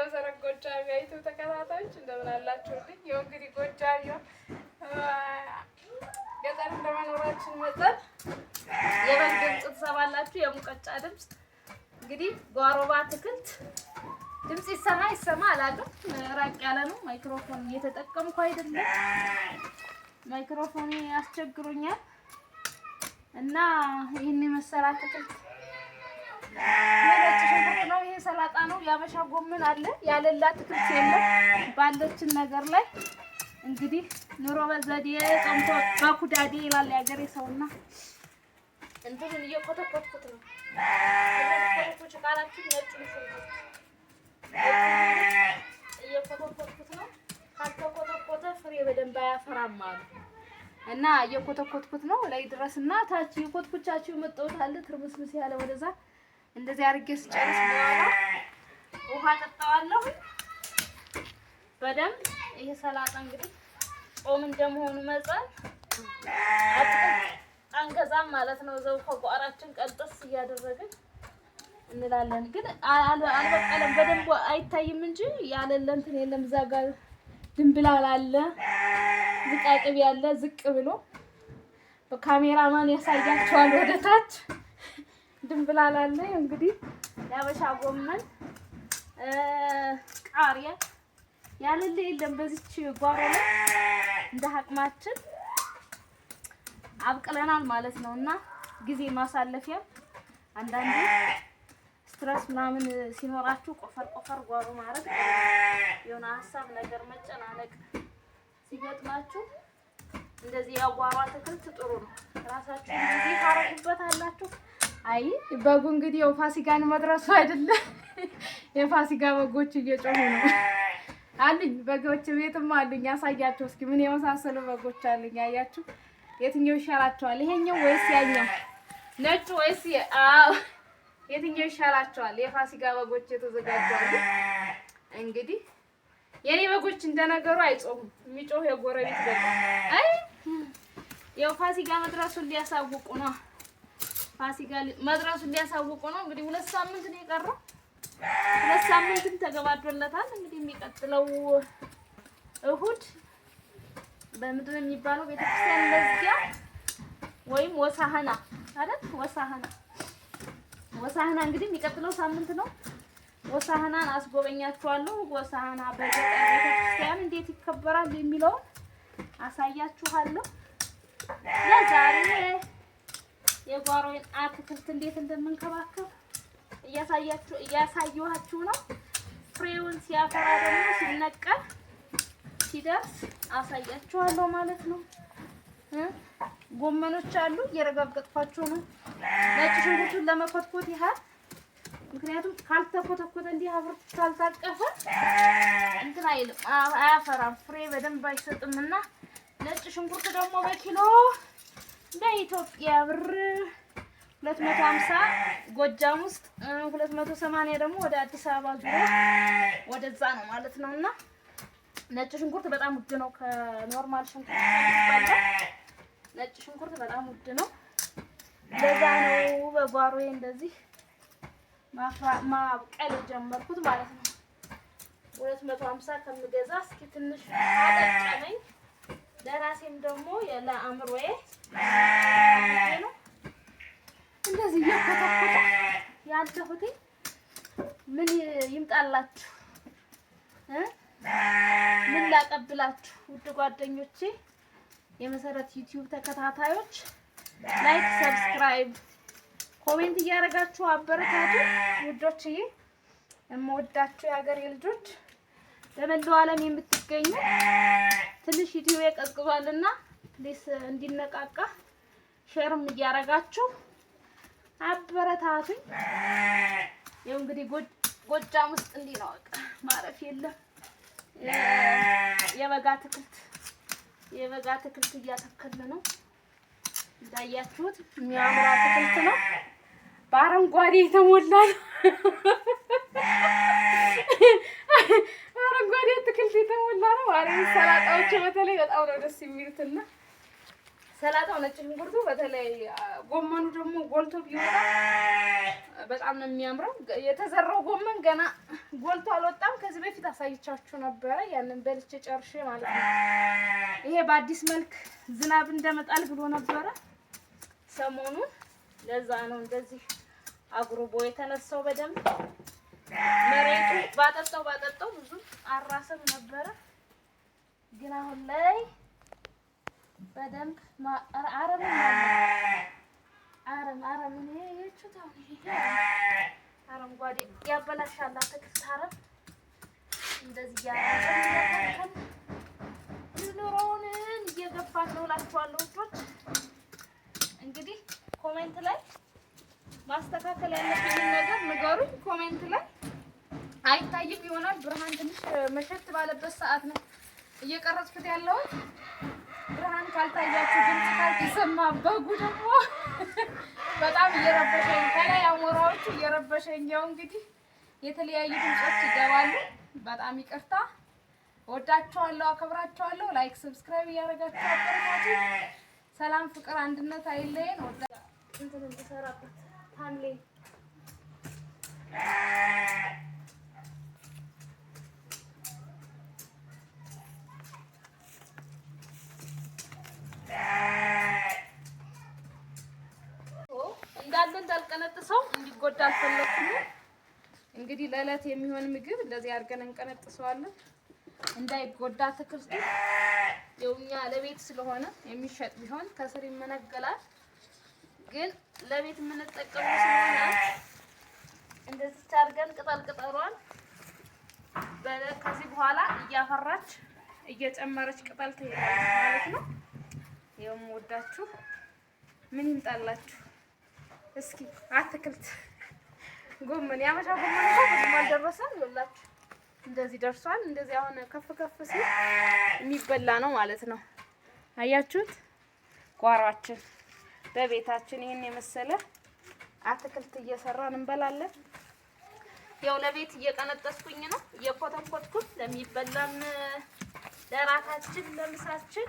የመሰረት ጎጃም ያይቱ ተከታታዮች እንደምን አላችሁልኝ? ያው እንግዲህ ጎጃም ገጠር እንደመኖራችን መጠን የበግ ድምፅ ትሰማላችሁ፣ የሙቀጫ ድምፅ። እንግዲህ ጓሮ በአትክልት ድምፅ ይሰማ አላውቅም። ራቅ ያለ ነው። ማይክሮፎን እየተጠቀምኩ አይደለም። ማይክሮፎን ያስቸግሮኛል እና ይሄን የመሰለ አትክልት ነው። ይሄ ሰላጣ ነው። ያበሻ ጎመን አለ። ያለላ አትክልት የለም። ባለችን ነገር ላይ እንግዲህ ኑሮ በዘዴ ጾምቶ በኩዳዴ ይላል ያገሬ ሰውና እንትን እየኮተኮትኩት ነው። ኮተኮትኩት ካላችሁ ነጭ ሽንኩርት እየኮተኮትኩት ነው። ካልተኮተኮተ ፍሬ በደንብ አያፈራም አሉ እና እየኮተኮትኩት ነው ላይ ድረስና ታች እየኮትኩቻችሁ መጣሁት አለ ትርምስምስ ያለ ወደዛ እንደዚህ አድርጌ ስጨርስ በኋላ ውሃ ጠጣዋለሁ በደንብ። ይሄ ሰላጣ እንግዲህ ጾም እንደመሆኑ መጠን አንገዛም ማለት ነው። እዛው ከጓራችን ቀልጠስ እያደረግን እንላለን። ግን አልበቀለም በደንብ አይታይም እንጂ ያለለ እንትን የለም። እዛ ጋር ድንብላል አለ፣ ዝቃቅቤ ያለ ዝቅ ብሎ በካሜራማን ያሳያቸዋል ወደ ታች ድንብላል አለ። እንግዲህ ያበሻ ጎመን ቃሪያ ያለለ የለም። በዚች ጓሮ ላይ እንደ አቅማችን አብቅለናል ማለት ነው። እና ጊዜ ማሳለፊያ አንዳንዴ ስትረስ ምናምን ሲኖራችሁ ቆፈር ጓሮ ማድረግ የሆነ ሀሳብ ነገር መጨናነቅ ሲገጥማችሁ እንደዚህ ያጓሯ አትክልት ጥሩ ነው። ራሳችሁ እንደዚህ ታረጉበታላችሁ። አይ በጉ እንግዲህ ያው ፋሲካን መድረሱ አይደለም። የፋሲካ በጎች እየጮሁ ነው አሉኝ። በጎች ቤትም አሉኝ። ያሳያቸው እስኪ ምን የመሳሰሉ በጎች አሉኝ። አያችሁ የትኛው ይሻላቸዋል? ይሄኛው ወይስ ያኛው? ነጩ ወይስ የትኛው ይሻላቸዋል? የፋሲካ በጎች የተዘጋጁ እንግዲህ የኔ በጎች እንደነገሩ አይጾሁም። የሚጮህ የጎረቤት በግ አይ ያው ፋሲካ መድረሱን ሊያሳውቁ ነው። ፋሲካ መድረሱን ሊያሳውቁ ነው። እንግዲህ 2 ሳምንት ነው የቀረው። 2 ሳምንትም ተገባዶለታል። እንግዲህ የሚቀጥለው እሁድ በምድር የሚባለው ቤተክርስቲያን ለዚያ ወይም ወሳህና አይደል? ወሳህና እንግዲህ የሚቀጥለው ሳምንት ነው። ወሳህናን አስጎበኛችኋለሁ። ወሳህና በገጠር ቤተክርስቲያን እንዴት ይከበራል የሚለውን አሳያችኋለሁ። ለዛሬ የጓሮዬን አትክልት እንዴት እንደምንከባከብ እያሳየኋችሁ ነው። ፍሬውን ሲያፈራ ደግሞ ሲነቀል ሲደርስ አሳያችኋለሁ ማለት ነው። ጎመኖች አሉ እየረጋገጥኳቸው ነው። ነጭ ሽንኩርቱን ለመኮትኮት ያህል ምክንያቱም ካልተኮተኮተ እንዲህ አብሮ ካልታቀፈ እንትን አይልም፣ አያፈራም፣ ፍሬ በደንብ አይሰጥምና ነጭ ሽንኩርት ደግሞ በኪሎ በኢትዮጵያ ብር 250 ጎጃም ውስጥ 280 ደግሞ ወደ አዲስ አበባ ዙሪያ ወደዛ ነው ማለት ነውና ነጭ ሽንኩርት በጣም ውድ ነው። ከኖርማል ሽንኩርት ይባላል። ነጭ ሽንኩርት በጣም ውድ ነው። ለዛ ነው በጓሮዬ እንደዚህ ማብቀል የጀመርኩት ማለት ነው። 250 ከምገዛ እስኪ ትንሽ አጠቀመኝ። ለራሴም ደግሞ ለአእምሮዬ ነው እንደዚህ እየኮተኮተ ያለሁት። ምን ይምጣላችሁ ምን ላቀብላችሁ ውድ ጓደኞቼ፣ የመሰረት ዩቲዩብ ተከታታዮች ላይክ፣ ሰብስክራይብ፣ ኮሜንት እያደረጋችሁ አበረታቱ ውዶችዬ። የምወዳችሁ የሀገሬ ልጆች በመላው ዓለም የምትገኙ ትንሽ ዩቲዩብ ቀዝቅዟልና ፕሊስ እንዲነቃቃ ሼርም እያደረጋችሁ አበረታቱኝ። ይኸው እንግዲህ ጎጃም ውስጥ እንዲህ ነው በቃ ማረፍ የለም። የበጋ አትክልት እያተከልን ነው። እንዳያችሁት የሚያምር አትክልት ነው። በአረንጓዴ የተሞላ ነው። አረንጓዴ አትክልት የተሞላ ነው። ሰላጣዎች በተለይ በጣም ነው ደስ የሚሉትና ሰላጣው ነጭ ሽንኩርቱ በተለይ ጎመኑ ደግሞ ጎልቶ ቢወጣ በጣም ነው የሚያምረው። የተዘራው ጎመን ገና ጎልቶ አልወጣም። ከዚህ በፊት አሳይቻችሁ ነበረ። ያንን በልቼ ጨርሼ ማለት ነው። ይሄ በአዲስ መልክ ዝናብ እንደመጣል ብሎ ነበረ ሰሞኑን። ለዛ ነው እንደዚህ አጉርቦ የተነሳው። በደንብ መሬቱ ባጠጣው ብዙ አራሰም ነበረ። ግን አሁን ላይ በደንብ አረም ይሄ የቹታው ይሄ አረንጓዴ ያበላሻል። አትክልት አረም እንደዚህ ያረም ኑሮውን እየገፋን ነው እላችኋለሁ ውዶች። እንግዲህ ኮሜንት ላይ ማስተካከል ያለብኝ ነገር ንገሩኝ። ኮሜንት ላይ አይታይም ይሆናል። ብርሃን ትንሽ መሸት ባለበት ሰዓት ነው እየቀረጽኩት ያለሁት። ብርሃን ካልታያችሁ ድምጽ ካልተሰማ በጉ ደግሞ በጣም እየረበሸኝ ከላይ አሞራዎቹ እየረበሸኝ ነው። እንግዲህ የተለያዩ ድምጾች ይገባሉ። በጣም ይቅርታ። ወዳችኋለሁ፣ አከብራችኋለሁ። ላይክ ሰብስክራይብ እያደረጋችሁ አበረታቱ። ሰላም፣ ፍቅር፣ አንድነት አይለየን። ወዳ እንትን እንድሰራበት ታንሌ እንዳልቀነጥሰው እንዲጎዳ አልፈለኩም። እንግዲህ ለዕለት የሚሆን ምግብ እንደዚህ አድርገን እንቀነጥሰዋለን እንዳይጎዳ። አትክልቱ የውኛ ለቤት ስለሆነ የሚሸጥ ቢሆን ከስር ይመነገላል። ግን ለቤት የምንጠቀመው ስለሆነ እንደዚህ አድርገን ቅጠሏን ከዚህ በኋላ እያፈራች እየጨመረች ቅጠል ትሄዳለች ማለት ነው። ይኸውም ወዳችሁ ምን ይምጣላችሁ እስኪ አትክልት ጎመን ያመሻ ጎመን ብዙም አልደረሰም። ይኸውላችሁ እንደዚህ ደርሷል። እንደዚህ አሁን ከፍ ሲል የሚበላ ነው ማለት ነው። አያችሁት? ጓሯችን በቤታችን ይሄን የመሰለ አትክልት እየሰራን እንበላለን። ያው ለቤት እየቀነጠስኩኝ ነው እየኮተኮትኩት ለሚበላም ለራታችን ለምሳችን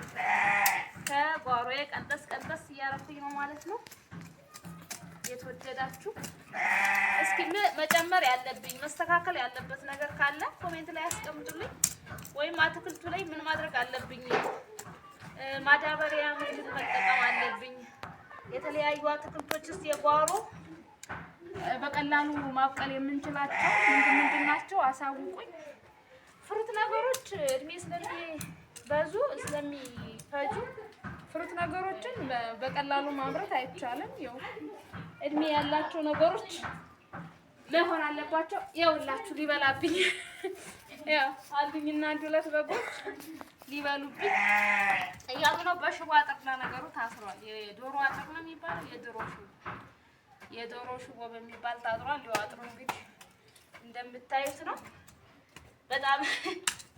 ከጓሮዬ ቀንጠስ እያረኩኝ ነው ማለት ነው። የተወደዳችሁ እስኪ መጨመር ያለብኝ መስተካከል ያለበት ነገር ካለ ኮሜንት ላይ አስቀምጡልኝ። ወይም አትክልቱ ላይ ምን ማድረግ አለብኝ፣ ማዳበሪያ ምን መጠቀም አለብኝ፣ የተለያዩ አትክልቶችስ የጓሮ በቀላሉ ማብቀል የምንችላቸው ምንድን ናቸው አሳውቁኝ። ፍሩት ነገሮች እድሜ ስለሚበዙ ስለሚፈጁ ፍሩት ነገሮችን በቀላሉ ማምረት አይቻልም። ያው እድሜ ያላቸው ነገሮች መሆን አለባቸው። ይኸውላችሁ ሊበላብኝ ያው አሉኝና አንድ ሁለት በጎች ሊበሉብኝ እያሉ ነው። በሽቦ አጥር ነገሩ ታስሯል። የዶሮ አጥር ነው የሚባለው። የዶሮ ሽቦ በሚባል ታጥሯል። ሊዋጥሩ እንግዲህ እንደምታዩት ነው። በጣም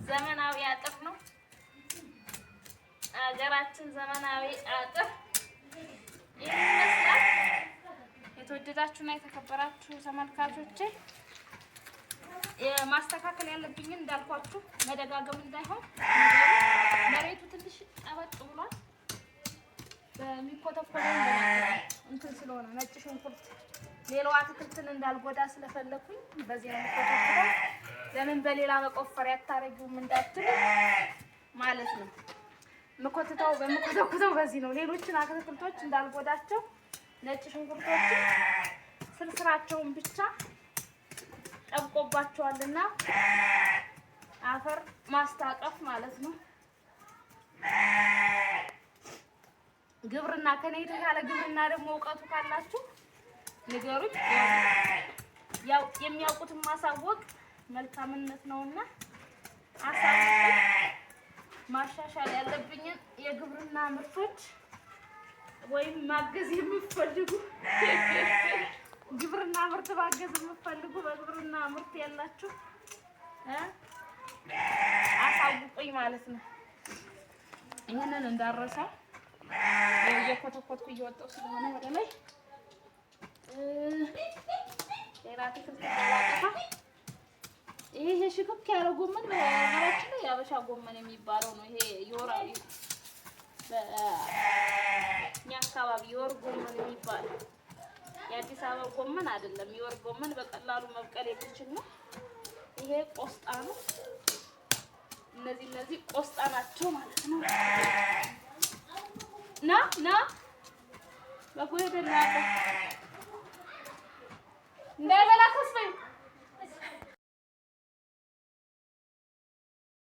ዘመናዊ አጥር ነው። አገራችን ዘመናዊ አጥር ይመስላል። የተወደዳችሁና የተከበራችሁ ተመልካቾቼ ማስተካከል ያለብኝን እንዳልኳችሁ መደጋገም እንዳይሆን መሬቱ ትንሽ ጠበቅ ብሏል። በሚኮተኮተው እንትን ስለሆነ ነጭ ሽንኩርት ሌላው አትክልትን እንዳልጎዳ ስለፈለኩኝ በዚህ ነው የምኮተኮተው። ለምን በሌላ መቆፈሪያ አታረጊውም እንዳትል ማለት ነው። በምኮተኮተው በዚህ ነው። ሌሎችን አትክልቶች እንዳልጎዳቸው ነጭ ሽንኩርቶችን ስርስራቸውን ብቻ ጠብቆባቸዋልና አፈር ማስታቀፍ ማለት ነው። ግብርና ከኔ የተሻለ ግብርና ደግሞ እውቀቱ ካላችሁ ንገሩኝ። ያው የሚያውቁትን ማሳወቅ መልካምነት ነውና አሳውቁኝ። ማሻሻል ያለብኝን የግብርና ምርቶች ወይም ማገዝ የምትፈልጉ ግብርና ምርት ማገዝ የምትፈልጉ በግብርና ምርት ያላችሁ አሳውቁኝ ማለት ነው። ይሄንን እንዳረሳ የኮተኮትኩ እየወጣሁ ስለሆነ ወደ ላይ ሌላ አትክልት እንዳላጠፋ ይሄ ሽክክ ያለ ጎመን በሀገራችን ላይ የአበሻ ጎመን የሚባለው ነው። ይሄ የወራዊ በእኛ አካባቢ የወር ጎመን የሚባለው የአዲስ አበባ ጎመን አይደለም። የወር ጎመን በቀላሉ መብቀል የሚችል ነው። ይሄ ቆስጣ ነው። እነዚህ ቆስጣ ናቸው ማለት ነው። ና በጎ ሄደና እንዳይበላ